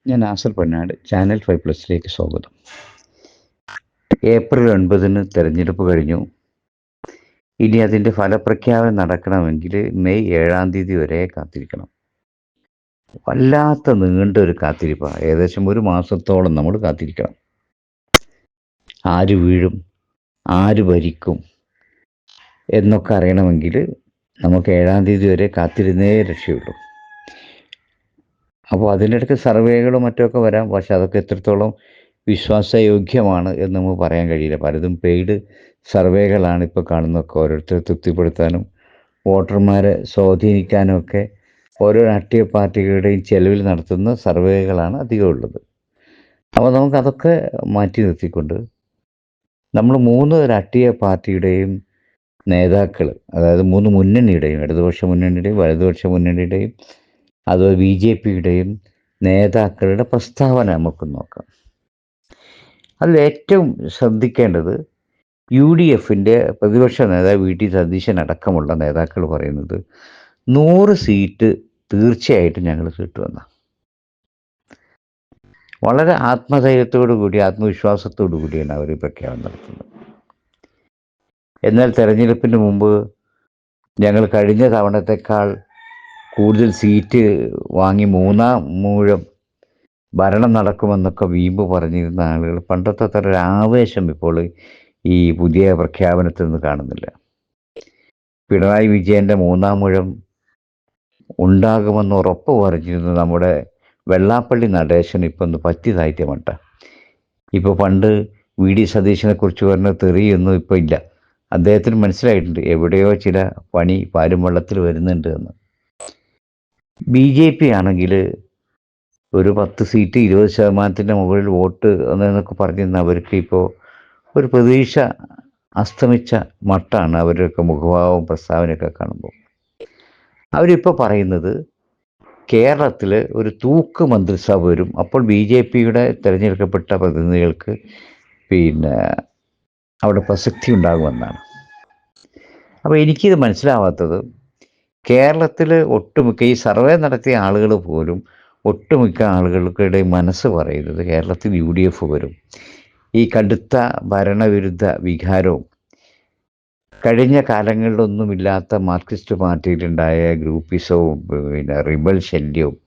ഞാൻ നാസർ പൊന്നാട് ചാനൽ 5+ലേക്ക് സ്വാഗതം. ഏപ്രിൽ 9 തെരഞ്ഞെടുപ്പ് കഴിഞ്ഞു. ഇനി അതിൻ്റെ ഫലപ്രഖ്യാപനം നടക്കണമെങ്കിൽ മെയ് 7 വരെ കാത്തിരിക്കണം. വല്ലാത്ത നീണ്ടൊരു കാത്തിരിപ്പാണ്. ഏകദേശം ഒരു മാസത്തോളം നമ്മൾ കാത്തിരിക്കണം. ആര് വീഴും, ആര് ഭരിക്കും എന്നൊക്കെ അറിയണമെങ്കിൽ നമുക്ക് 7 വരെ കാത്തിരുന്നേ രക്ഷയുള്ളൂ. അപ്പോൾ അതിനിടയ്ക്ക് സർവേകളും മറ്റുമൊക്കെ വരാം. പക്ഷെ അതൊക്കെ എത്രത്തോളം വിശ്വാസയോഗ്യമാണ് എന്ന് നമുക്ക് പറയാൻ കഴിയില്ല. പലതും പെയ്ഡ് സർവേകളാണ് ഇപ്പോൾ കാണുന്നതൊക്കെ. ഓരോരുത്തരെ തൃപ്തിപ്പെടുത്താനും വോട്ടർമാരെ സ്വാധീനിക്കാനും ഒക്കെ ഓരോ രാഷ്ട്രീയ പാർട്ടികളുടെയും ചെലവിൽ നടത്തുന്ന സർവേകളാണ് അധികം ഉള്ളത്. അപ്പോൾ നമുക്കതൊക്കെ മാറ്റി നിർത്തിക്കൊണ്ട് നമ്മൾ 3 രാഷ്ട്രീയ പാർട്ടിയുടെയും നേതാക്കൾ, അതായത് 3 മുന്നണിയുടെയും, ഇടതുപക്ഷ മുന്നണിയുടെയും വലതുപക്ഷ മുന്നണിയുടെയും അതുപോലെ BJPയുടെയും നേതാക്കളുടെ പ്രസ്താവന നമുക്ക് നോക്കാം. അതിൽ ഏറ്റവും ശ്രദ്ധിക്കേണ്ടത് UDFൻ്റെ പ്രതിപക്ഷ നേതാവ് VT സതീശൻ അടക്കമുള്ള നേതാക്കൾ പറയുന്നത് 100 സീറ്റ് തീർച്ചയായിട്ടും ഞങ്ങൾ കിട്ടുമെന്ന. വളരെ ആത്മധൈര്യത്തോടു കൂടി, ആത്മവിശ്വാസത്തോടു കൂടിയാണ് അവർ പ്രഖ്യാപനം നടത്തുന്നത്. എന്നാൽ തെരഞ്ഞെടുപ്പിന് മുമ്പ് ഞങ്ങൾ കഴിഞ്ഞ തവണത്തേക്കാൾ കൂടുതൽ സീറ്റ് വാങ്ങി 3-ാം ഊഴം ഭരണം നടക്കുമെന്നൊക്കെ വീമ്പ് പറഞ്ഞിരുന്ന ആളുകൾ പണ്ടത്തെ അത്ര ഒരു ആവേശം ഇപ്പോൾ ഈ പുതിയ പ്രഖ്യാപനത്തിൽ നിന്ന് കാണുന്നില്ല. പിണറായി വിജയൻ്റെ 3-ാം ഊഴം ഉണ്ടാകുമെന്ന് ഉറപ്പ് പറഞ്ഞിരുന്നു നമ്മുടെ വെള്ളാപ്പള്ളി നടേശൻ ഇപ്പം ഒന്ന് പറ്റിയതായിട്ട് വേണ്ട. ഇപ്പോൾ പണ്ട് VD സതീശനെക്കുറിച്ച് പറഞ്ഞ തെറിയൊന്നും ഇപ്പോൾ ഇല്ല. അദ്ദേഹത്തിന് മനസ്സിലായിട്ടുണ്ട് എവിടെയോ ചില പണി പാലും വെള്ളത്തിൽ വരുന്നുണ്ട് എന്ന്. BJP ആണെങ്കിൽ ഒരു 10 സീറ്റ് 20% മുകളിൽ വോട്ട് എന്നൊക്കെ പറഞ്ഞിരുന്ന അവർക്ക് ഇപ്പോൾ ഒരു പ്രതീക്ഷ അസ്തമിച്ച മട്ടാണ് അവരുടെയൊക്കെ മുഖഭാവവും പ്രസ്താവനയൊക്കെ കാണുമ്പോൾ. അവരിപ്പോൾ പറയുന്നത് കേരളത്തിൽ ഒരു തൂക്ക് മന്ത്രിസഭ വരും, അപ്പോൾ BJPയുടെ തിരഞ്ഞെടുക്കപ്പെട്ട പ്രതിനിധികൾക്ക് അവിടെ പ്രസക്തി ഉണ്ടാകുമെന്നാണ്. അപ്പോൾ എനിക്കിത് മനസ്സിലാവാത്തത്, കേരളത്തിൽ ഒട്ടുമിക്ക ഈ സർവേ നടത്തിയ ആളുകൾ പോലും ഒട്ടുമിക്ക ആളുകളുടെ മനസ്സ് പറയുന്നത് കേരളത്തിൽ UDF വരും. ഈ കടുത്ത ഭരണവിരുദ്ധ വികാരവും കഴിഞ്ഞ കാലങ്ങളിലൊന്നുമില്ലാത്ത മാർക്സിസ്റ്റ് പാർട്ടിയിലുണ്ടായ ഗ്രൂപ്പിസവും റിബൽ ശല്യവും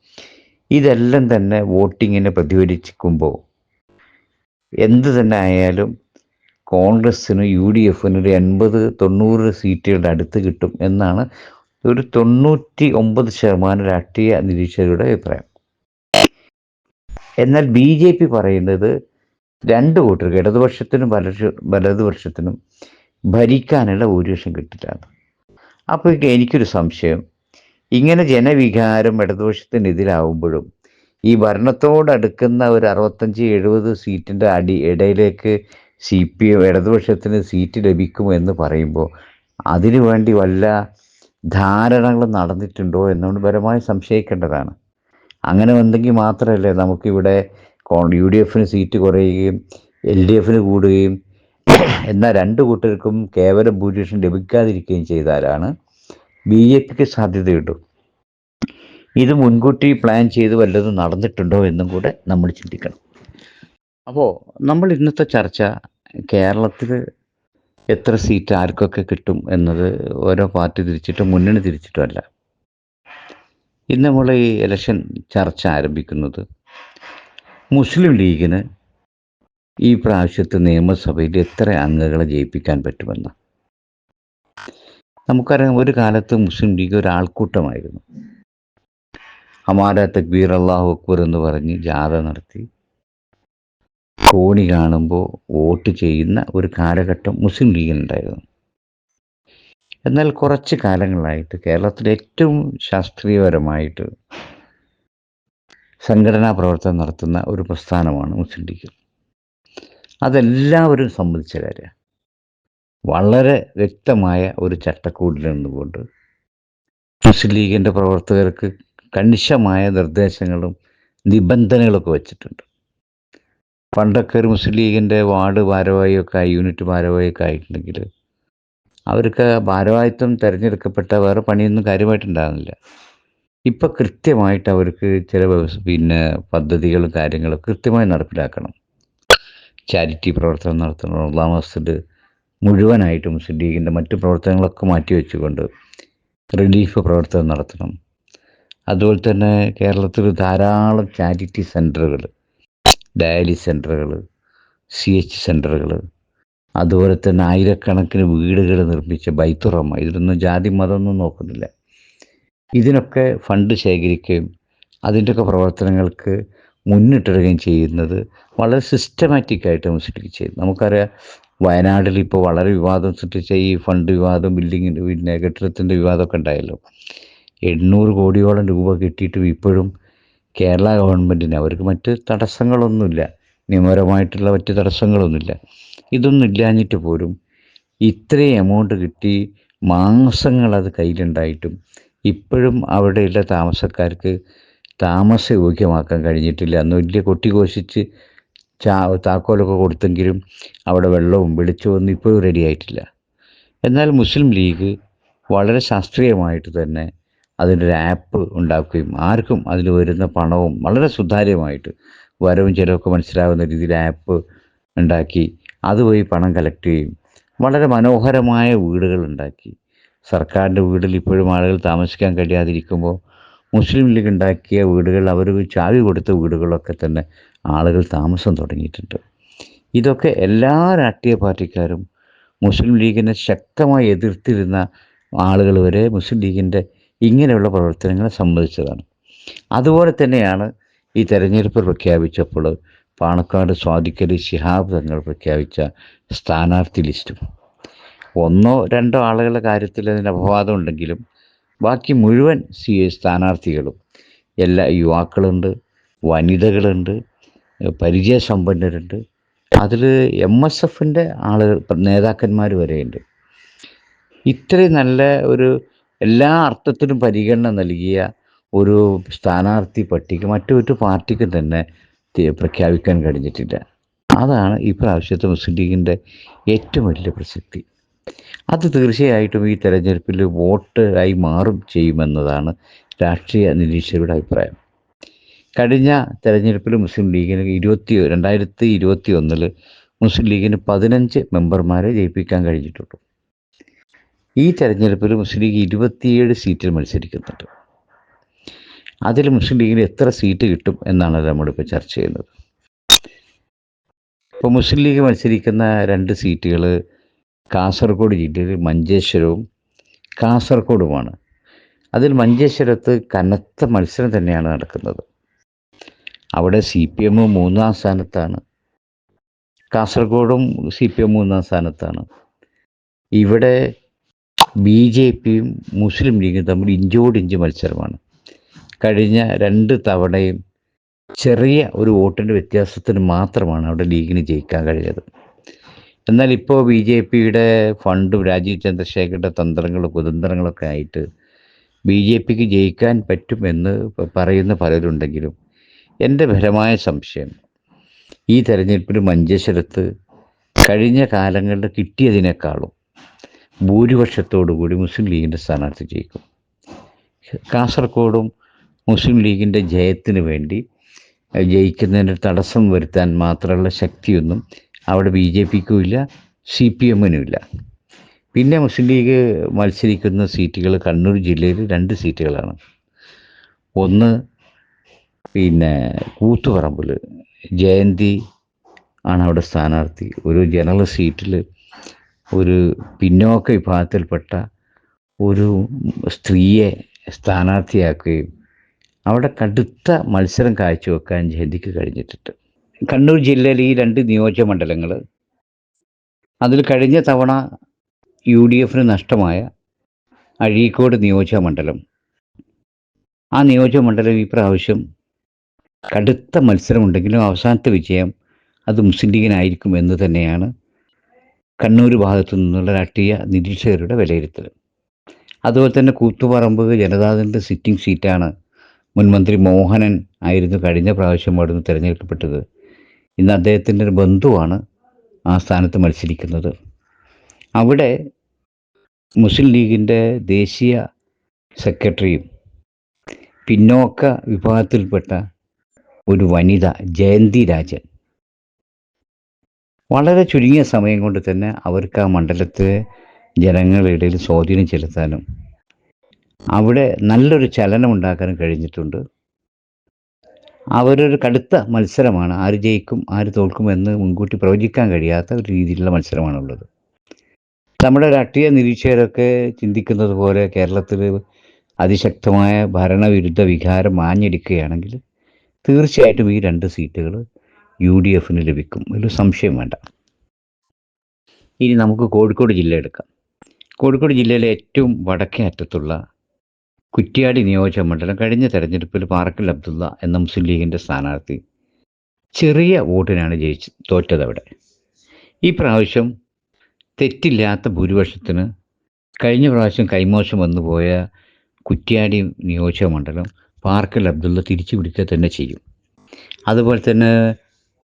ഇതെല്ലാം തന്നെ വോട്ടിങ്ങിനെ പ്രതിഫലിക്കുമ്പോൾ എന്ത് തന്നെ ആയാലും കോൺഗ്രസ്സിന് UDFന് ഒരു 80-90 സീറ്റുകളുടെ അടുത്ത് കിട്ടും എന്നാണ് ഒരു 99% രാഷ്ട്രീയ നിരീക്ഷകരുടെ അഭിപ്രായം. എന്നാൽ BJP പറയുന്നത് 2 കൂട്ടർക്ക്, ഇടതുപക്ഷത്തിനും വലതുപക്ഷത്തിനും ഭരിക്കാനുള്ള ഭൂരിപക്ഷം കിട്ടില്ല. അപ്പോൾ എനിക്കൊരു സംശയം, ഇങ്ങനെ ജനവികാരം ഇടതുപക്ഷത്തിനെതിരാകുമ്പോഴും ഈ ഭരണത്തോടടുക്കുന്ന ഒരു 65-70 സീറ്റിൻ്റെ ഇടയിലേക്ക് CPM ഇടതുപക്ഷത്തിന് സീറ്റ് ലഭിക്കുമോ എന്ന് പറയുമ്പോൾ അതിനു വേണ്ടി വല്ല ധാരണകൾ നടന്നിട്ടുണ്ടോ എന്നുകൊണ്ട് പരമായി സംശയിക്കേണ്ടതാണ്. അങ്ങനെ വന്നെങ്കിൽ മാത്രമല്ലേ നമുക്കിവിടെ UDFന് സീറ്റ് കുറയുകയും LDFന് കൂടുകയും എന്നാൽ 2 കൂട്ടർക്കും കേവല ഭൂരിപക്ഷം ലഭിക്കാതിരിക്കുകയും ചെയ്താലാണ് BJPക്ക് സാധ്യതയുള്ളൂ. ഇത് മുൻകൂട്ടി പ്ലാൻ ചെയ്ത് വല്ലതും നടന്നിട്ടുണ്ടോ എന്നും കൂടെ നമ്മൾ ചിന്തിക്കണം. അപ്പോൾ നമ്മൾ ഇന്നത്തെ ചർച്ച കേരളത്തിൽ എത്ര സീറ്റ് ആർക്കൊക്കെ കിട്ടും എന്നത് ഓരോ പാർട്ടി തിരിച്ചിട്ടും മുന്നണി തിരിച്ചിട്ടുമല്ല. ഇന്ന് നമ്മൾ ഈ ഇലക്ഷൻ ചർച്ച ആരംഭിക്കുന്നത് മുസ്ലിം ലീഗിന് ഈ പ്രാവശ്യത്തെ നിയമസഭയിൽ എത്ര അംഗങ്ങളെ ജയിപ്പിക്കാൻ പറ്റുമെന്ന്. നമുക്കറിയാം, ഒരു കാലത്ത് മുസ്ലിം ലീഗ് ഒരു ആൾക്കൂട്ടമായിരുന്നു. ഹമാര തക്ബീർ അല്ലാഹു അക്ബർ എന്ന് പറഞ്ഞ് ജാഥ നടത്തി കോണി കാണുമ്പോൾ വോട്ട് ചെയ്യുന്ന ഒരു കാലഘട്ടം മുസ്ലിം ലീഗിനുണ്ടായിരുന്നു. എന്നാൽ കുറച്ച് കാലങ്ങളായിട്ട് കേരളത്തിൽ ഏറ്റവും ശാസ്ത്രീയപരമായിട്ട് സംഘടനാ പ്രവർത്തനം നടത്തുന്ന ഒരു പ്രസ്ഥാനമാണ് മുസ്ലിം ലീഗ്. അതെല്ലാവരും സംബന്ധിച്ച കാര്യമാണ്. വളരെ വ്യക്തമായ ഒരു ചട്ടക്കൂടിൽ നിന്നുകൊണ്ട് മുസ്ലിം ലീഗിൻ്റെ പ്രവർത്തകർക്ക് കണിശമായ നിർദ്ദേശങ്ങളും നിബന്ധനകളൊക്കെ വച്ചിട്ടുണ്ട്. പണ്ടൊക്കെ ഒരു മുസ്ലിം ലീഗിൻ്റെ വാർഡ് ഭാരവാഹിയൊക്കെ യൂണിറ്റ് ഭാരവാഹിയൊക്കെ ആയിട്ടുണ്ടെങ്കിൽ അവർക്ക് ഭാരവാഹിത്വം തിരഞ്ഞെടുക്കപ്പെട്ട വേറെ പണിയൊന്നും കാര്യമായിട്ടുണ്ടാകുന്നില്ല. ഇപ്പം കൃത്യമായിട്ട് അവർക്ക് ചില പിന്നെ പദ്ധതികളും കാര്യങ്ങളും കൃത്യമായി നടപ്പിലാക്കണം. ചാരിറ്റി പ്രവർത്തനം നടത്തണം. റമദാൻ മാസത്തിൽ മുഴുവനായിട്ട് മുസ്ലിം ലീഗിൻ്റെ മറ്റ് പ്രവർത്തനങ്ങളൊക്കെ മാറ്റിവെച്ചുകൊണ്ട് റിലീഫ് പ്രവർത്തനം നടത്തണം. അതുപോലെ തന്നെ കേരളത്തിൽ ധാരാളം ചാരിറ്റി സെൻ്ററുകൾ, ഡയാലിസിസ് സെൻ്ററുകൾ, CH സെൻ്ററുകൾ, അതുപോലെ തന്നെ ആയിരക്കണക്കിന് വീടുകൾ നിർമ്മിച്ച ബൈത്തുറഹ്മ, ഇതിലൊന്നും ജാതി മതമൊന്നും നോക്കുന്നില്ല. ഇതിനൊക്കെ ഫണ്ട് ശേഖരിക്കുകയും അതിൻ്റെയൊക്കെ പ്രവർത്തനങ്ങൾക്ക് മുന്നിട്ടിടുകയും ചെയ്യുന്നത് വളരെ സിസ്റ്റമാറ്റിക്കായിട്ട് മുസ്ലിം ലീഗ് ചെയ്തു. നമുക്കറിയാം, വയനാട്ടിൽ ഇപ്പോൾ വളരെ വിവാദം സൃഷ്ടിച്ച ഈ ഫണ്ട് വിവാദം, ബിൽഡിങ്ങിൻ്റെ പിന്നെ കെട്ടിടത്തിൻ്റെ വിവാദമൊക്കെ ഉണ്ടായല്ലോ. 800 കോടിയോളം രൂപ കിട്ടിയിട്ടും ഇപ്പോഴും കേരള ഗവൺമെൻറ്റിന് അവർക്ക് മറ്റ് തടസ്സങ്ങളൊന്നുമില്ല, നിയമപരമായിട്ടുള്ള മറ്റ് തടസ്സങ്ങളൊന്നുമില്ല. ഇതൊന്നും ഇല്ലാഞ്ഞിട്ട് പോലും ഇത്രയും എമൗണ്ട് കിട്ടി മാസങ്ങളത് കയ്യിലുണ്ടായിട്ടും ഇപ്പോഴും അവിടെയുള്ള താമസക്കാർക്ക് താമസയോഗ്യമാക്കാൻ കഴിഞ്ഞിട്ടില്ല. അന്ന് വലിയ കൊട്ടിഘോഷിച്ച് താക്കോലൊക്കെ കൊടുത്തെങ്കിലും അവിടെ വെള്ളവും വെളിച്ചമൊന്നും ഇപ്പോഴും റെഡി ആയിട്ടില്ല. എന്നാൽ മുസ്ലിം ലീഗ് വളരെ ശാസ്ത്രീയമായിട്ട് തന്നെ അതിൻ്റെ ആപ്പ് ഉണ്ടാക്കുകയും ആർക്കും അതിൽ വരുന്ന പണവും വളരെ സുതാര്യമായിട്ട് വരവും ചിലവൊക്കെ മനസ്സിലാവുന്ന രീതിയിൽ ആപ്പ് ഉണ്ടാക്കി അതുവഴി പണം കളക്ട് ചെയ്യും. വളരെ മനോഹരമായ വീടുകൾ ഉണ്ടാക്കി. സർക്കാരിൻ്റെ വീട്ടിൽ ഇപ്പോഴും ആളുകൾ താമസിക്കാൻ കഴിയാതിരിക്കുമ്പോൾ മുസ്ലിം ലീഗ് ഉണ്ടാക്കിയ വീടുകൾ, അവർ ചാവി കൊടുത്ത വീടുകളൊക്കെ തന്നെ ആളുകൾ താമസം തുടങ്ങിയിട്ടുണ്ട്. ഇതൊക്കെ എല്ലാ രാഷ്ട്രീയ പാർട്ടിക്കാരും മുസ്ലിം ലീഗിനെ ശക്തമായി എതിർത്തിരുന്ന ആളുകൾ വരെ മുസ്ലിം ലീഗിൻ്റെ ഇങ്ങനെയുള്ള പ്രവർത്തനങ്ങളെ സമ്മതിച്ചതാണ്. അതുപോലെ തന്നെയാണ് ഈ തെരഞ്ഞെടുപ്പ് പ്രഖ്യാപിച്ചപ്പോൾ പാണക്കാട് സ്വാദിഖ് ശിഹാബ് തങ്ങൾ പ്രഖ്യാപിച്ച സ്ഥാനാർത്ഥി ലിസ്റ്റും. 1-2 ആളുകളുടെ കാര്യത്തിൽ അതിന് അപവാദം ഉണ്ടെങ്കിലും ബാക്കി മുഴുവൻ സ്ഥാനാർത്ഥികളും എല്ലാ യുവാക്കളുണ്ട്, വനിതകളുണ്ട്, പരിചയസമ്പന്നരുണ്ട്. അതിൽ MSFൻ്റെ ആളുകൾ, നേതാക്കന്മാർ വരെയുണ്ട്. ഇത്രയും നല്ല ഒരു എല്ലാ അർത്ഥത്തിലും പരിഗണന നൽകിയ ഒരു സ്ഥാനാർത്ഥി പട്ടിക മറ്റൊരു പാർട്ടിക്കും തന്നെ പ്രഖ്യാപിക്കാൻ കഴിഞ്ഞിട്ടില്ല. അതാണ് ഈ പ്രാവശ്യത്തെ മുസ്ലിം ലീഗിൻ്റെ ഏറ്റവും വലിയ പ്രസക്തി. അത് തീർച്ചയായിട്ടും ഈ തെരഞ്ഞെടുപ്പിൽ വോട്ട് ആയി മാറും ചെയ്യുമെന്നതാണ് രാഷ്ട്രീയ നിരീക്ഷകരുടെ അഭിപ്രായം. കഴിഞ്ഞ തെരഞ്ഞെടുപ്പിൽ മുസ്ലിം ലീഗിന് 2021 മുസ്ലിം ലീഗിന് 15 മെമ്പർമാരെ ജയിപ്പിക്കാൻ കഴിഞ്ഞിട്ടുള്ളൂ. ഈ തെരഞ്ഞെടുപ്പിൽ മുസ്ലിം ലീഗ് 27 സീറ്റിൽ മത്സരിക്കുന്നുണ്ട്. അതിൽ മുസ്ലിം ലീഗിന് എത്ര സീറ്റ് കിട്ടും എന്നാണ് നമ്മളിപ്പോൾ ചർച്ച ചെയ്യുന്നത്. ഇപ്പോൾ മുസ്ലിം ലീഗ് മത്സരിക്കുന്ന 2 സീറ്റുകൾ കാസർഗോഡ് ജില്ലയിൽ മഞ്ചേശ്വരവും കാസർഗോഡുമാണ്. അതിൽ മഞ്ചേശ്വരത്ത് കനത്ത മത്സരം തന്നെയാണ് നടക്കുന്നത്. അവിടെ CPM 3-ാം സ്ഥാനത്താണ്, കാസർഗോഡും CPM 3-ാം സ്ഥാനത്താണ്. ഇവിടെ BJPയും മുസ്ലിം ലീഗും തമ്മിൽ ഇഞ്ചോടിഞ്ച് മത്സരമാണ്. കഴിഞ്ഞ 2 തവണയും ചെറിയ ഒരു വോട്ടിൻ്റെ വ്യത്യാസത്തിന് മാത്രമാണ് അവിടെ ലീഗിന് ജയിക്കാൻ കഴിഞ്ഞത്. എന്നാൽ ഇപ്പോൾ BJPയുടെ ഫണ്ടും രാജീവ് ചന്ദ്രശേഖരുടെ തന്ത്രങ്ങളും കുതന്ത്രങ്ങളൊക്കെ ആയിട്ട് BJPക്ക് ജയിക്കാൻ പറ്റുമെന്ന് പറയുന്ന പലരുണ്ടെങ്കിലും എൻ്റെ ബലമായ സംശയം ഈ തെരഞ്ഞെടുപ്പിൽ മഞ്ചേശ്വരത്ത് കഴിഞ്ഞ കാലങ്ങളിൽ കിട്ടിയതിനേക്കാളും ഭൂരിപക്ഷത്തോടുകൂടി മുസ്ലിം ലീഗിൻ്റെ സ്ഥാനാർത്ഥി ജയിക്കും. കാസർഗോഡും മുസ്ലിം ലീഗിൻ്റെ ജയത്തിന് വേണ്ടി ജയിക്കുന്നതിന് തടസ്സം വരുത്താൻ മാത്രമുള്ള ശക്തിയൊന്നും അവിടെ BJPക്കും ഇല്ല, CPMനും ഇല്ല. പിന്നെ മുസ്ലിം ലീഗ് മത്സരിക്കുന്ന സീറ്റുകൾ കണ്ണൂർ ജില്ലയിൽ 2 സീറ്റുകളാണ്. ഒന്ന് പിന്നെ കൂത്തുപറമ്പിൽ ജയന്തി ആണ് അവിടെ സ്ഥാനാർത്ഥി. ഒരു ജനറൽ സീറ്റിൽ ഒരു പിന്നോക്ക വിഭാഗത്തിൽപ്പെട്ട ഒരു സ്ത്രീയെ സ്ഥാനാർത്ഥിയാക്കുകയും അവിടെ കടുത്ത മത്സരം കാഴ്ചവെക്കാൻ ജയന്തിക്ക് കഴിഞ്ഞിട്ടുണ്ട്. കണ്ണൂർ ജില്ലയിൽ ഈ 2 നിയോജകമണ്ഡലങ്ങൾ, അതിൽ കഴിഞ്ഞ തവണ UDFന് നഷ്ടമായ അഴീക്കോട് നിയോജകമണ്ഡലം, ആ നിയോജകമണ്ഡലം ഈ പ്രാവശ്യം കടുത്ത മത്സരമുണ്ടെങ്കിലും അവസാനത്തെ വിജയം അത് മുസ്ലിം ലീഗിനായിരിക്കും എന്ന് തന്നെയാണ് കണ്ണൂർ ഭാഗത്തു നിന്നുള്ള രാഷ്ട്രീയ നിരീക്ഷകരുടെ വിലയിരുത്തൽ. അതുപോലെ തന്നെ കൂത്തുപറമ്പ് ജനതാദളിൻ്റെ സിറ്റിംഗ് സീറ്റാണ്. മുൻമന്ത്രി മോഹനൻ ആയിരുന്നു കഴിഞ്ഞ പ്രാവശ്യം അവിടുന്ന് തിരഞ്ഞെടുക്കപ്പെട്ടത്. ഇന്ന് അദ്ദേഹത്തിൻ്റെ ഒരു ബന്ധുവാണ് ആ സ്ഥാനത്ത് മത്സരിക്കുന്നത്. അവിടെ മുസ്ലിം ലീഗിൻ്റെ ദേശീയ സെക്രട്ടറിയും പിന്നോക്ക വിഭാഗത്തിൽപ്പെട്ട ഒരു വനിത ജയന്തി രാജൻ വളരെ ചുരുങ്ങിയ സമയം കൊണ്ട് തന്നെ അവർക്ക് ആ മണ്ഡലത്തിലെ ജനങ്ങളുടെ ഇടയിൽ സ്വാധീനം ചെലുത്താനും അവിടെ നല്ലൊരു ചലനം ഉണ്ടാക്കാനും കഴിഞ്ഞിട്ടുണ്ട്. അവരൊരു കടുത്ത മത്സരമാണ്. ആര് ജയിക്കും ആര് തോൽക്കും എന്ന് മുൻകൂട്ടി പ്രവചിക്കാൻ കഴിയാത്ത ഒരു രീതിയിലുള്ള മത്സരമാണുള്ളത്. നമ്മുടെ രാഷ്ട്രീയ നിരീക്ഷകരൊക്കെ ചിന്തിക്കുന്നത് പോലെ കേരളത്തിൽ അതിശക്തമായ ഭരണവിരുദ്ധ വികാരം ആഞ്ഞടിക്കുകയാണെങ്കിൽ തീർച്ചയായിട്ടും ഈ 2 സീറ്റുകൾ UDFന് ലഭിക്കും. ഒരു സംശയം വേണ്ട. ഇനി നമുക്ക് കോഴിക്കോട് ജില്ല എടുക്കാം. കോഴിക്കോട് ജില്ലയിലെ ഏറ്റവും വടക്കേ അറ്റത്തുള്ള കുറ്റ്യാടി നിയോജക മണ്ഡലം കഴിഞ്ഞ തെരഞ്ഞെടുപ്പിൽ പാറക്കൽ അബ്ദുള്ള എന്ന മുസ്ലിം ലീഗിൻ്റെ സ്ഥാനാർത്ഥി ചെറിയ വോട്ടിനാണ് തോറ്റത് അവിടെ. ഈ പ്രാവശ്യം തെറ്റില്ലാത്ത ഭൂരിപക്ഷത്തിന് കഴിഞ്ഞ പ്രാവശ്യം കൈമോശം വന്നുപോയ കുറ്റ്യാടി നിയോജക മണ്ഡലം പാറക്കൽ അബ്ദുള്ള തിരിച്ചു പിടിക്കുക തന്നെ ചെയ്യും. അതുപോലെ തന്നെ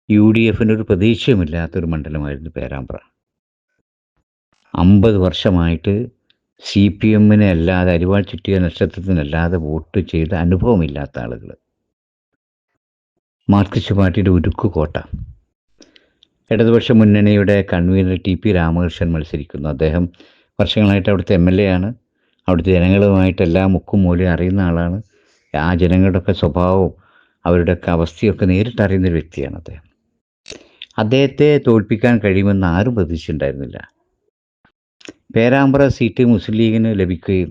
UDFന് ഒരു പ്രതീക്ഷയുമില്ലാത്തൊരു മണ്ഡലമായിരുന്നു പേരാമ്പ്ര. 50 വർഷമായിട്ട് CPMനെ അല്ലാതെ അരിവാൾ ചുറ്റിയ നക്ഷത്രത്തിനല്ലാതെ വോട്ട് ചെയ്ത അനുഭവമില്ലാത്ത ആളുകൾ. മാർക്സിസ്റ്റ് പാർട്ടിയുടെ ഉരുക്കു കോട്ട. ഇടതുപക്ഷ മുന്നണിയുടെ കൺവീനർ TP രാമകൃഷ്ണൻ മത്സരിക്കുന്നു. അദ്ദേഹം വർഷങ്ങളായിട്ട് അവിടുത്തെ MLA ആണ്. അവിടുത്തെ ജനങ്ങളുമായിട്ടെല്ലാം മുക്കും മൂലയും അറിയുന്ന ആളാണ്. ആ ജനങ്ങളുടെയൊക്കെ സ്വഭാവവും അവരുടെയൊക്കെ അവസ്ഥയൊക്കെ നേരിട്ടറിയുന്നൊരു വ്യക്തിയാണ് അദ്ദേഹം. അദ്ദേഹത്തെ തോൽപ്പിക്കാൻ കഴിയുമെന്ന് ആരും പ്രതീക്ഷിച്ചിട്ടുണ്ടായിരുന്നില്ല. പേരാമ്പ്ര സീറ്റ് മുസ്ലിം ലീഗിന് ലഭിക്കുകയും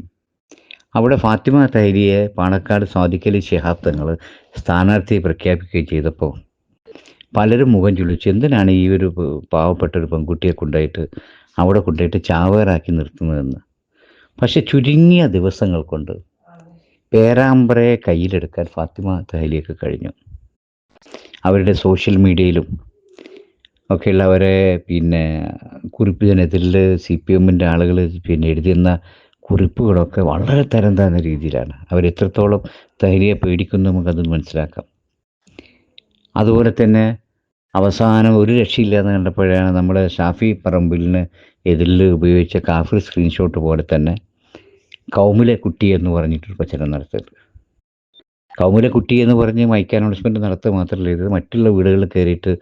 അവിടെ ഫാത്തിമ തഹരിയെ പാണക്കാട് സാദിഖലി ശിഹാബ് തങ്ങൾ സ്ഥാനാർത്ഥിയെ പ്രഖ്യാപിക്കുകയും ചെയ്തപ്പോൾ പലരും മുഖം ചുളിച്ചു. എന്തിനാണ് ഈ ഒരു പാവപ്പെട്ട ഒരു പെൺകുട്ടിയെ അവിടെ കൊണ്ടുപോയിട്ട് ചാവേറാക്കി നിർത്തുന്നതെന്ന്. പക്ഷെ ചുരുങ്ങിയ ദിവസങ്ങൾ കൊണ്ട് പേരാമ്പ്രയെ കയ്യിലെടുക്കാൻ ഫാത്തിമ തഹലിയക്ക് കഴിഞ്ഞു. അവരുടെ സോഷ്യൽ മീഡിയയിലും ഒക്കെയുള്ളവരെ കുറിപ്പ് ജനത്തിൽ CPMൻ്റെ ആളുകൾ എഴുതുന്ന കുറിപ്പുകളൊക്കെ വളരെ തരം താഴ്ന്ന രീതിയിലാണ്. അവരെത്രത്തോളം തഹലിയെ പേടിക്കുന്നു നമുക്കത് മനസ്സിലാക്കാം. അതുപോലെ തന്നെ അവസാനം ഒരു രക്ഷയില്ലാന്ന് കണ്ടപ്പോഴാണ് നമ്മുടെ ഷാഫി പറമ്പിലിന് എതിരിൽ ഉപയോഗിച്ച കാഫിർ സ്ക്രീൻഷോട്ട് പോലെ തന്നെ കൗമിലെ കുട്ടി എന്ന് പറഞ്ഞിട്ടൊരു പ്രചരണം നടത്തുന്നത്. കൗമിലെ കുട്ടി എന്ന് പറഞ്ഞ് മൈക്ക് അനൗൺസ്മെൻറ്റ് നടത്തുക മാത്രമല്ല, ഇത് മറ്റുള്ള വീടുകളിൽ കയറിയിട്ട്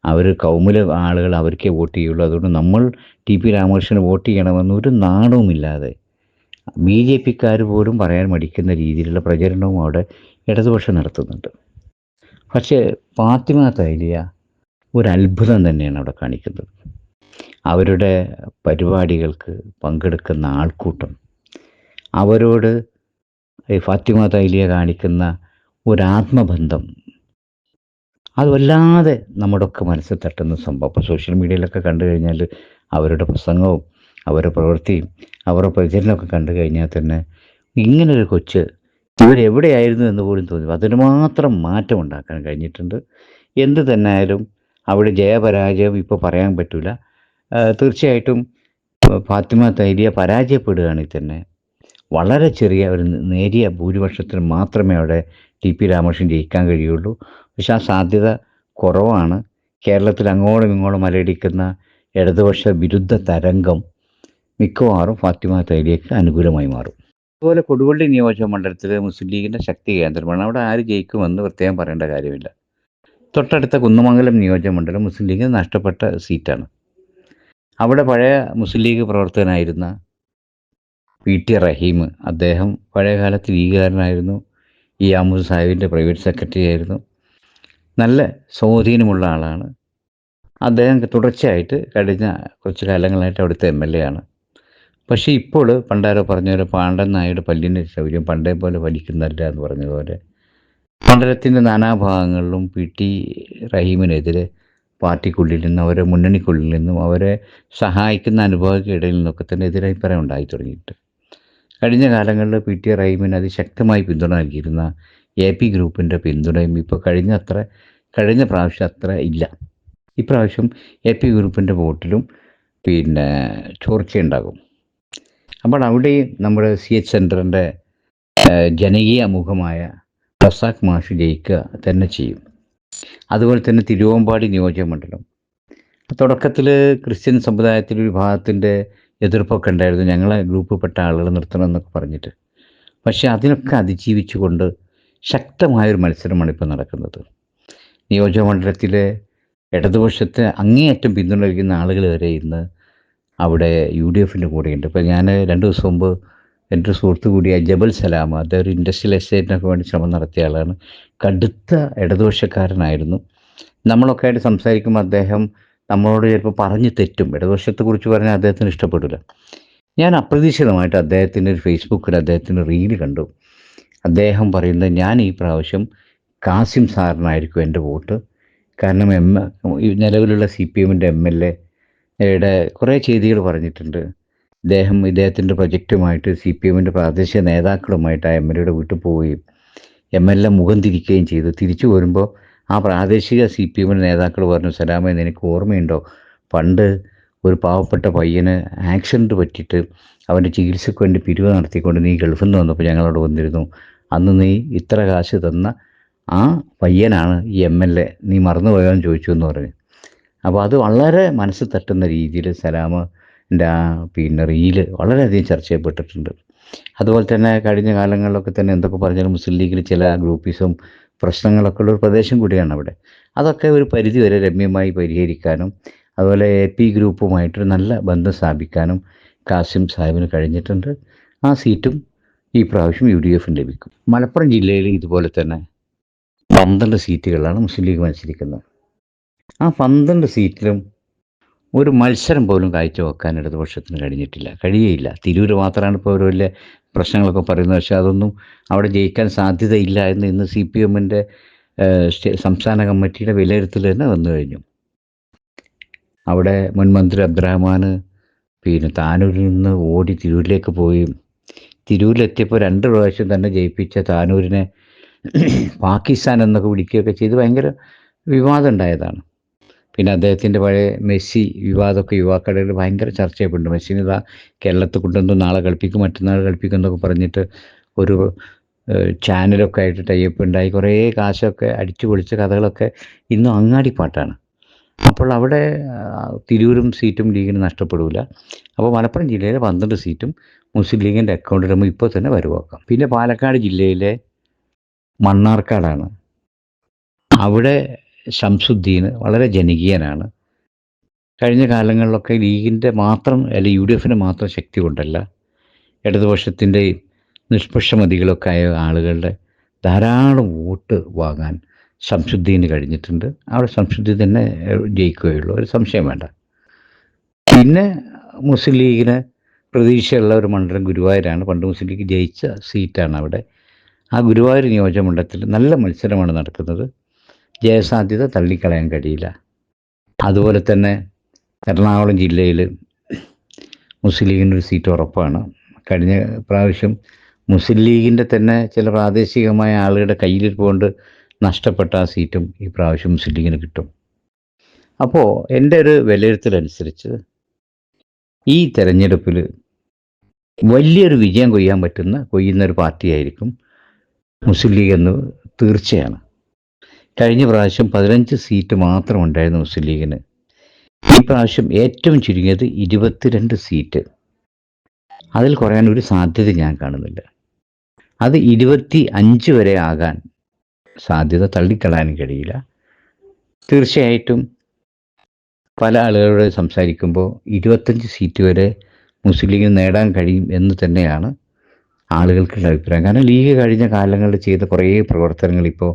അവർ കൗമിലെ ആളുകൾ അവർക്കേ വോട്ട് ചെയ്യുള്ളൂ, അതുകൊണ്ട് നമ്മൾ TP രാമകൃഷ്ണന് വോട്ട് ചെയ്യണമെന്നൊരു നാണവുമില്ലാതെ BJPക്കാർ പോലും പറയാൻ മടിക്കുന്ന രീതിയിലുള്ള പ്രചരണവും അവിടെ ഇടതുപക്ഷം നടത്തുന്നുണ്ട്. പക്ഷേ ഫാത്തിമ തഹലിയ ഒരു അത്ഭുതം തന്നെയാണ് അവിടെ കാണിക്കുന്നത്. അവരുടെ പരിപാടികൾക്ക് പങ്കെടുക്കുന്ന ആൾക്കൂട്ടം, അവരോട് ഫാത്തിമ തഹലിയ കാണിക്കുന്ന ഒരാത്മബന്ധം, അത് വല്ലാതെ നമ്മുടെയൊക്കെ മനസ്സിൽ തട്ടുന്ന സംഭവം. അപ്പോൾ സോഷ്യൽ മീഡിയയിലൊക്കെ കണ്ടു കഴിഞ്ഞാൽ അവരുടെ പ്രസംഗവും അവരുടെ പ്രവൃത്തിയും അവരുടെ പ്രചരണമൊക്കെ കണ്ടു കഴിഞ്ഞാൽ തന്നെ ഇങ്ങനൊരു കൊച്ച് ഇവരെവിടെയായിരുന്നു എന്ന് പോലും തോന്നി. അതിന് മാത്രം മാറ്റം ഉണ്ടാക്കാൻ കഴിഞ്ഞിട്ടുണ്ട്. എന്ത് തന്നെ ആയാലും അവിടെ ജയപരാജയം ഇപ്പോൾ പറയാൻ പറ്റില്ല. തീർച്ചയായിട്ടും ഫാത്തിമ തഹലിയ പരാജയപ്പെടുകയാണെങ്കിൽ തന്നെ വളരെ ചെറിയ ഒരു നേരിയ ഭൂരിപക്ഷത്തിന് മാത്രമേ അവിടെ TP രാമകൃഷ്ണൻ ജയിക്കാൻ കഴിയുള്ളൂ. പക്ഷെ ആ സാധ്യത കുറവാണ്. കേരളത്തിൽ അങ്ങോളം ഇങ്ങോളം അലയടിക്കുന്ന ഇടതുപക്ഷ വിരുദ്ധ തരംഗം മിക്കവാറും ഫാത്തിമ തഹലിയക്ക് അനുകൂലമായി മാറും. അതുപോലെ കൊടുവള്ളി നിയോജക മണ്ഡലത്തിൽ മുസ്ലിം ലീഗിൻ്റെ ശക്തി കേന്ദ്രമാണ്. അവിടെ ആര് ജയിക്കുമെന്ന് പ്രത്യേകം പറയേണ്ട കാര്യമില്ല. തൊട്ടടുത്ത കുന്നമംഗലം നിയോജക മണ്ഡലം മുസ്ലിം ലീഗിന് നഷ്ടപ്പെട്ട സീറ്റാണ്. അവിടെ പഴയ മുസ്ലിം ലീഗ് പ്രവർത്തകനായിരുന്ന PT റഹീം, അദ്ദേഹം പഴയകാലത്ത് ലീഗുകാരനായിരുന്നു. അഹമ്മദ് സാഹിബിൻ്റെ പ്രൈവറ്റ് സെക്രട്ടറി ആയിരുന്നു. നല്ല സ്വാധീനമുള്ള ആളാണ്. അദ്ദേഹം തുടർച്ചയായിട്ട് കഴിഞ്ഞ കുറച്ച് കാലങ്ങളായിട്ട് അവിടുത്തെ MLA ആണ്. പക്ഷേ ഇപ്പോൾ പണ്ടാരോ പറഞ്ഞ പോലെ പാണ്ഡൻ നായുടെ പല്ലിൻ്റെ ശൗര്യം പണ്ടേ പോലെ വലിക്കുന്നില്ല എന്ന് പറഞ്ഞതുപോലെ മണ്ഡലത്തിൻ്റെ നാനാഭാഗങ്ങളിലും PT റഹീമിനെതിരെ പാർട്ടിക്കുള്ളിൽ നിന്നും അവരെ മുന്നണിക്കുള്ളിൽ നിന്നും അവരെ സഹായിക്കുന്ന അനുഭാവികയിടയിൽ നിന്നൊക്കെ തന്നെ എതിരഭിപ്രായം ഉണ്ടായി തുടങ്ങിയിട്ട് കഴിഞ്ഞ കാലങ്ങളിൽ PT റഹീമിന് അതിശക്തമായി പിന്തുണ നൽകിയിരുന്ന AP ഗ്രൂപ്പിൻ്റെ പിന്തുണയും ഇപ്പോൾ കഴിഞ്ഞ പ്രാവശ്യം അത്ര ഇല്ല. ഇപ്രാവശ്യം AP ഗ്രൂപ്പിൻ്റെ വോട്ടിലും ചോർച്ചയുണ്ടാകും. അപ്പോൾ അവിടെയും നമ്മുടെ CH സെൻറ്ററിൻ്റെ ജനകീയ മുഖമായ റസാഖ് മാഷ് ജയിക്കുക തന്നെ ചെയ്യും. അതുപോലെ തന്നെ തിരുവമ്പാടി നിയോജക മണ്ഡലം തുടക്കത്തിൽ ക്രിസ്ത്യൻ സമുദായത്തിലെ വിഭാഗത്തിൻ്റെ എതിർപ്പൊക്കെ ഉണ്ടായിരുന്നു, ഞങ്ങളെ ഗ്രൂപ്പിൽപ്പെട്ട ആളുകൾ നിർത്തണം എന്നൊക്കെ പറഞ്ഞിട്ട്. പക്ഷേ അതിനൊക്കെ അതിജീവിച്ചുകൊണ്ട് ശക്തമായൊരു മത്സരമാണ് ഇപ്പോൾ നടക്കുന്നത്. നിയോജകമണ്ഡലത്തിലെ ഇടതുപക്ഷത്തെ അങ്ങേയറ്റം പിന്തുണയ്ക്കുന്ന ആളുകൾ വരെ ഇന്ന് അവിടെ യു ഡി എഫിൻ്റെ കൂടെയുണ്ട്. ഇപ്പോൾ ഞാൻ 2 ദിവസം മുമ്പ് എൻ്റെ ഒരു സുഹൃത്ത് കൂടിയ ജബൽ സലാം, അദ്ദേഹം ഒരു ഇൻഡസ്ട്രിയൽ എസ്റ്റേറ്റിനൊക്കെ വേണ്ടി ശ്രമം നടത്തിയ ആളാണ്. കടുത്ത ഇടതുപക്ഷക്കാരനായിരുന്നു. നമ്മളൊക്കെ ആയിട്ട് സംസാരിക്കുമ്പോൾ അദ്ദേഹം നമ്മളോട് ചിലപ്പോൾ പറഞ്ഞ് തെറ്റും. ഇടതുപക്ഷത്തെക്കുറിച്ച് പറഞ്ഞാൽ അദ്ദേഹത്തിന് ഇഷ്ടപ്പെടില്ല. ഞാൻ അപ്രതീക്ഷിതമായിട്ട് അദ്ദേഹത്തിൻ്റെ ഒരു ഫേസ്ബുക്കിൽ അദ്ദേഹത്തിൻ്റെ റീല് കണ്ടു. അദ്ദേഹം പറയുന്നത്, ഞാൻ ഈ പ്രാവശ്യം കാസിം സാറിനായിരിക്കും എൻ്റെ വോട്ട്. കാരണം ഈ നിലവിലുള്ള CPMൻ്റെ MLAയുടെ കുറേ ചെയ്തികൾ പറഞ്ഞിട്ടുണ്ട്. ഇദ്ദേഹത്തിൻ്റെ പ്രൊജക്റ്റുമായിട്ട് CPMൻ്റെ പ്രാദേശിക നേതാക്കളുമായിട്ട് ആ MLAയുടെ വീട്ടിൽ പോവുകയും MLA മുഖം തിരിക്കുകയും ചെയ്തു. തിരിച്ചു വരുമ്പോൾ ആ പ്രാദേശിക CPMൻ്റെ നേതാക്കൾ പറഞ്ഞു, സലാമേ നിനക്ക് ഓർമ്മയുണ്ടോ, പണ്ട് ഒരു പാവപ്പെട്ട പയ്യന് ആക്സിഡൻറ്റ് പറ്റിയിട്ട് അവൻ്റെ ചികിത്സയ്ക്ക് വേണ്ടി പിരിവ് നടത്തിക്കൊണ്ട് നീ ഗൾഫിൽ നിന്ന് വന്നപ്പോൾ ഞങ്ങളവിടെ വന്നിരുന്നു. അന്ന് നീ ഇത്ര കാശ് തന്ന ആ പയ്യനാണ് ഈ MLA, നീ മറന്നുപോയോന്ന് ചോദിച്ചു എന്ന് പറഞ്ഞു. അപ്പോൾ അത് വളരെ മനസ്സ് തട്ടുന്ന രീതിയിൽ സലാമിൻ്റെ ആ റീല് വളരെയധികം ചർച്ച ചെയ്യപ്പെട്ടിട്ടുണ്ട്. അതുപോലെ തന്നെ കഴിഞ്ഞ കാലങ്ങളിലൊക്കെ തന്നെ എന്തൊക്കെ പറഞ്ഞാലും മുസ്ലിം ലീഗിൽ ചില ഗ്രൂപ്പിസം പ്രശ്നങ്ങളൊക്കെ ഉള്ളൊരു പ്രദേശം കൂടിയാണ് അവിടെ. അതൊക്കെ ഒരു പരിധിവരെ രമ്യമായി പരിഹരിക്കാനും അതുപോലെ AP ഗ്രൂപ്പുമായിട്ടൊരു നല്ല ബന്ധം സ്ഥാപിക്കാനും കാസിം സാഹിബിന് കഴിഞ്ഞിട്ടുണ്ട്. ആ സീറ്റും ഈ പ്രാവശ്യം UDF ലഭിക്കും. മലപ്പുറം ജില്ലയിൽ ഇതുപോലെ തന്നെ 12 സീറ്റുകളാണ് മുസ്ലിം ലീഗ് മത്സരിക്കുന്നത്. ആ 12 സീറ്റിലും ഒരു മത്സരം പോലും കാഴ്ചവെക്കാൻ ഇടതുപക്ഷത്തിന് കഴിയുകയില്ല. തിരൂർ മാത്രമാണ് ഇപ്പോൾ ഒരു വലിയ പ്രശ്നങ്ങളൊക്കെ പറയുന്നത്. പക്ഷേ അതൊന്നും അവിടെ ജയിക്കാൻ സാധ്യതയില്ല എന്ന് ഇന്ന് CPMൻ്റെ സംസ്ഥാന കമ്മിറ്റിയുടെ വിലയിരുത്തൽ തന്നെ വന്നു കഴിഞ്ഞു. അവിടെ മുൻ മന്ത്രി അബ്ദുറഹ്മാൻ താനൂരിൽ നിന്ന് ഓടി തിരൂരിലേക്ക് പോയി. തിരൂരിലെത്തിയപ്പോൾ 2 പ്രാവശ്യം തന്നെ ജയിപ്പിച്ച താനൂരിനെ പാകിസ്ഥാൻ എന്നൊക്കെ വിളിക്കുകയൊക്കെ ചെയ്ത് ഭയങ്കര വിവാദം ഉണ്ടായതാണ്. പിന്നെ അദ്ദേഹത്തിൻ്റെ പഴയ മെസ്സി വിവാദമൊക്കെ യുവാക്കളിൽ ഭയങ്കര ചർച്ച ചെയ്യപ്പെടുന്നു. മെസ്സിന് ഇതാ കേരളത്തിൽ കൊണ്ടുവന്ന് നാളെ കളിപ്പിക്കും മറ്റന്നാൾ കളിപ്പിക്കും എന്നൊക്കെ പറഞ്ഞിട്ട് ഒരു ചാനലൊക്കെ ആയിട്ട് ടൈപ്പ് ഉണ്ടായി കുറേ കാശൊക്കെ അടിച്ചു പൊളിച്ച കഥകളൊക്കെ ഇന്നും അങ്ങാടിപ്പാട്ടാണ്. അപ്പോൾ അവിടെ തിരൂരും സീറ്റും ലീഗിന് നഷ്ടപ്പെടില്ല. അപ്പോൾ മലപ്പുറം ജില്ലയിലെ 12 സീറ്റും മുസ്ലിം ലീഗിൻ്റെ അക്കൗണ്ടിൽ ഇപ്പോൾ തന്നെ വരവാക്കാം. പിന്നെ പാലക്കാട് ജില്ലയിലെ മണ്ണാർക്കാടാണ്. അവിടെ ശംസുദ്ദീൻ വളരെ ജനകീയനാണ്. കഴിഞ്ഞ കാലങ്ങളിലൊക്കെ ലീഗിൻ്റെ മാത്രം അല്ലെങ്കിൽ UDFൻ്റെ മാത്രം ശക്തി കൊണ്ടല്ല, ഇടതുപക്ഷത്തിൻ്റെ നിഷ്പക്ഷമതികളൊക്കെ ആയ ആളുകളുടെ ധാരാളം വോട്ട് വാങ്ങാൻ ശംസുദ്ദീന് കഴിഞ്ഞിട്ടുണ്ട്. അവിടെ ശംസുദ്ദീൻ തന്നെ ജയിക്കുകയുള്ളൂ, ഒരു സംശയം വേണ്ട. പിന്നെ മുസ്ലിം ലീഗിന് പ്രതീക്ഷയുള്ള ഒരു മണ്ഡലം ഗുരുവായൂരാണ്. പണ്ട് മുസ്ലിം ലീഗ് ജയിച്ച സീറ്റാണ് അവിടെ. ആ ഗുരുവായൂർ നിയോജകമണ്ഡലത്തിൽ നല്ല മത്സരമാണ് നടക്കുന്നത്. ജയസാധ്യത തള്ളിക്കളയാൻ കഴിയില്ല. അതുപോലെ തന്നെ എറണാകുളം ജില്ലയിൽ മുസ്ലിം ലീഗിൻ്റെ ഒരു സീറ്റ് ഉറപ്പാണ്. കഴിഞ്ഞ പ്രാവശ്യം മുസ്ലിം ലീഗിൻ്റെ തന്നെ ചില പ്രാദേശികമായ ആളുകളുടെ കയ്യിലിരിപ്പുകൊണ്ട് നഷ്ടപ്പെട്ട ആ സീറ്റും ഈ പ്രാവശ്യം മുസ്ലിം ലീഗിന് കിട്ടും. അപ്പോൾ എൻ്റെ ഒരു വിലയിരുത്തലനുസരിച്ച് ഈ തെരഞ്ഞെടുപ്പിൽ വലിയൊരു വിജയം കൊയ്യുന്നൊരു പാർട്ടിയായിരിക്കും മുസ്ലിം ലീഗ് എന്ന് തീർച്ചയാണ്. കഴിഞ്ഞ പ്രാവശ്യം 15 സീറ്റ് മാത്രം ഉണ്ടായിരുന്നു മുസ്ലിം ലീഗിന്. ഈ പ്രാവശ്യം ഏറ്റവും ചുരുങ്ങിയത് 22 സീറ്റ്. അതിൽ കുറയാൻ ഒരു സാധ്യത ഞാൻ കാണുന്നില്ല. അത് 25 വരെ ആകാൻ സാധ്യത തള്ളിക്കളയാനും കഴിയില്ല. തീർച്ചയായിട്ടും പല ആളുകളോട് സംസാരിക്കുമ്പോൾ 25 സീറ്റ് വരെ മുസ്ലിം ലീഗിന് നേടാൻ കഴിയും എന്ന് തന്നെയാണ് ആളുകൾക്കുള്ള അഭിപ്രായം. കാരണം ലീഗ് കഴിഞ്ഞ കാലങ്ങളിൽ ചെയ്ത കുറേ പ്രവർത്തനങ്ങൾ ഇപ്പോൾ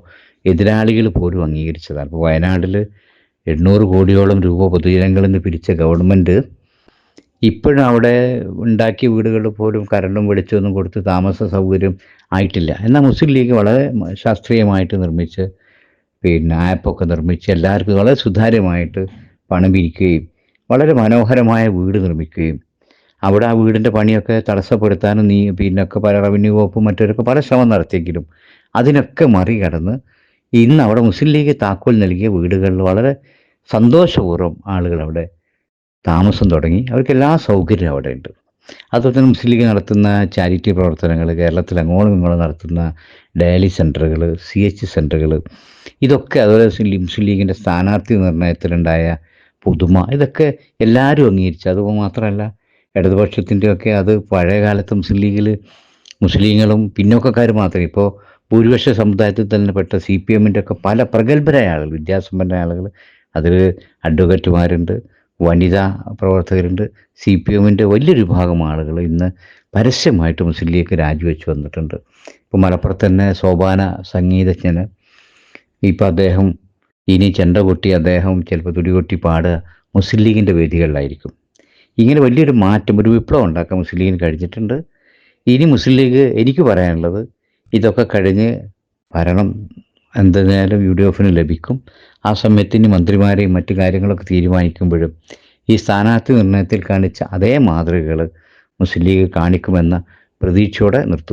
എതിരാളികൾ പോലും അംഗീകരിച്ചതാണ്. ഇപ്പോൾ വയനാട്ടിൽ 800 കോടിയോളം രൂപ പൊതുജനങ്ങളിൽ നിന്ന് പിരിച്ച ഗവൺമെൻറ് ഇപ്പോഴും അവിടെ ഉണ്ടാക്കിയ വീടുകളിൽ പോലും കറണ്ടും വെളിച്ചമൊന്നും കൊടുത്ത് താമസ സൗകര്യം ആയിട്ടില്ല. എന്നാൽ മുസ്ലിം ലീഗ് വളരെ ശാസ്ത്രീയമായിട്ട് നിർമ്മിച്ച് ആപ്പൊക്കെ നിർമ്മിച്ച് എല്ലാവർക്കും വളരെ സുതാര്യമായിട്ട് പണം പിരിക്കുകയും വളരെ മനോഹരമായ വീട് നിർമ്മിക്കുകയും അവിടെ ആ വീടിൻ്റെ പണിയൊക്കെ തടസ്സപ്പെടുത്താനും ഒക്കെ പല റവന്യൂ വകുപ്പും മറ്റവരൊക്കെ പല ശ്രമം നടത്തിയെങ്കിലും അതിനൊക്കെ മറികടന്ന് ഇന്ന് അവിടെ മുസ്ലിം ലീഗ് താക്കോൽ നൽകിയ വീടുകളിൽ വളരെ സന്തോഷപൂർവ്വം ആളുകൾ അവിടെ താമസം തുടങ്ങി. അവർക്ക് എല്ലാ സൗകര്യവും അവിടെ ഉണ്ട്. അതുപോലെ തന്നെ മുസ്ലിം ലീഗ് നടത്തുന്ന ചാരിറ്റി പ്രവർത്തനങ്ങൾ, കേരളത്തിൽ അങ്ങോളം ഇങ്ങോളം നടത്തുന്ന ഡയാലിസ് സെൻ്ററുകൾ, CH സെൻ്ററുകൾ, ഇതൊക്കെ അതുപോലെ മുസ്ലിം ലീഗിൻ്റെ സ്ഥാനാർത്ഥി നിർണയത്തിലുണ്ടായ പുതുമ, ഇതൊക്കെ എല്ലാവരും അംഗീകരിച്ചു. അതുമാത്രമല്ല ഇടതുപക്ഷത്തിൻ്റെയൊക്കെ അത് പഴയ കാലത്ത് മുസ്ലിം ലീഗിൽ മുസ്ലിങ്ങളും പിന്നോക്കക്കാർ മാത്രമേ, ഇപ്പോൾ ഭൂരിപക്ഷ സമുദായത്തിൽ തന്നെ പെട്ട CPM-ൻ്റെ ഒക്കെ പല പ്രഗത്ഭരായ ആളുകൾ, വിദ്യാസമ്പന്നരായ ആളുകൾ, അതിൽ അഡ്വക്കേറ്റുമാരുണ്ട്, വനിതാ പ്രവർത്തകരുണ്ട്, CPM-ൻ്റെ വലിയൊരു വിഭാഗം ആളുകൾ ഇന്ന് പരസ്യമായിട്ട് മുസ്ലിം ലീഗ് രാജിവെച്ച് വന്നിട്ടുണ്ട്. ഇപ്പോൾ മലപ്പുറത്ത് തന്നെ സോപാന സംഗീതജ്ഞന് ഇപ്പം അദ്ദേഹം ഇനി ചെണ്ട കൊട്ടി അദ്ദേഹം ചിലപ്പോൾ തുടികൊട്ടി പാടുക മുസ്ലിം ലീഗിൻ്റെ വേദികളിലായിരിക്കും. ഇങ്ങനെ വലിയൊരു മാറ്റം, ഒരു വിപ്ലവം ഉണ്ടാക്കാൻ മുസ്ലിം ലീഗിന് കഴിഞ്ഞിട്ടുണ്ട്. ഇനി മുസ്ലിം ലീഗ്, എനിക്ക് പറയാനുള്ളത്, ഇതൊക്കെ കഴിഞ്ഞ് ഭരണം എന്തായാലും UDF-ന് ലഭിക്കും. ആ സമയത്ത് ഇനി മന്ത്രിമാരെയും മറ്റു കാര്യങ്ങളൊക്കെ തീരുമാനിക്കുമ്പോഴും ഈ സ്ഥാനാർത്ഥി നിർണയത്തിൽ കാണിച്ച അതേ മാതൃകകൾ മുസ്ലിം ലീഗ് കാണിക്കുമെന്ന പ്രതീക്ഷയോടെ നിർത്തുന്നു.